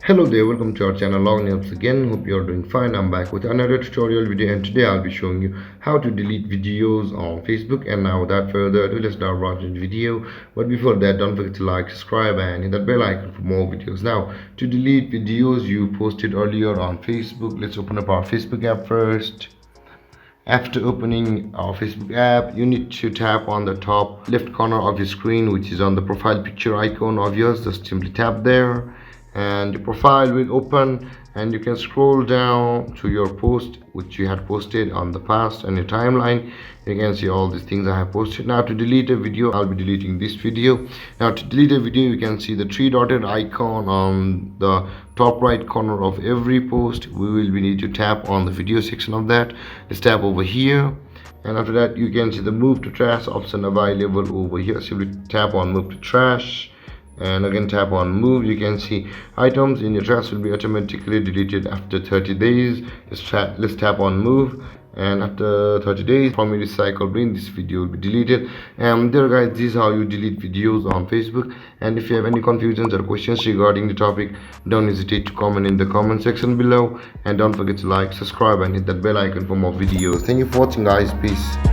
Hello there, welcome to our channel Login again. Hope you are doing fine. I'm back with another tutorial video, and today I'll be showing you how to delete videos on Facebook. And now without further ado, let's start watching the video. But before that, don't forget to like, subscribe and hit that bell icon for more videos. Now to delete videos you posted earlier on Facebook, let's open up our Facebook app first. After opening our Facebook app, you need to tap on the top left corner of your screen, which is on the profile picture icon of yours. Just simply tap there and the profile will open, and you can scroll down to your post which you had posted on the past and your timeline. You can see all these things I have posted. Now to delete a video, I'll be deleting this video. Now to delete a video, you can see the three dotted icon on the top right corner of every post. We will need to tap on the video section of that. Let's tap over here, and after that you can see the move to trash option available over here. Simply tap on move to trash and again tap on move. You can see items in your trash will be automatically deleted after 30 days. Let's tap on move, and after 30 days from your recycle bin, this video will be deleted. And there guys, this is how you delete videos on Facebook. And if you have any confusions or questions regarding the topic, don't hesitate to comment in the comment section below, and don't forget to like, subscribe and hit that bell icon for more videos. Thank you for watching guys. Peace.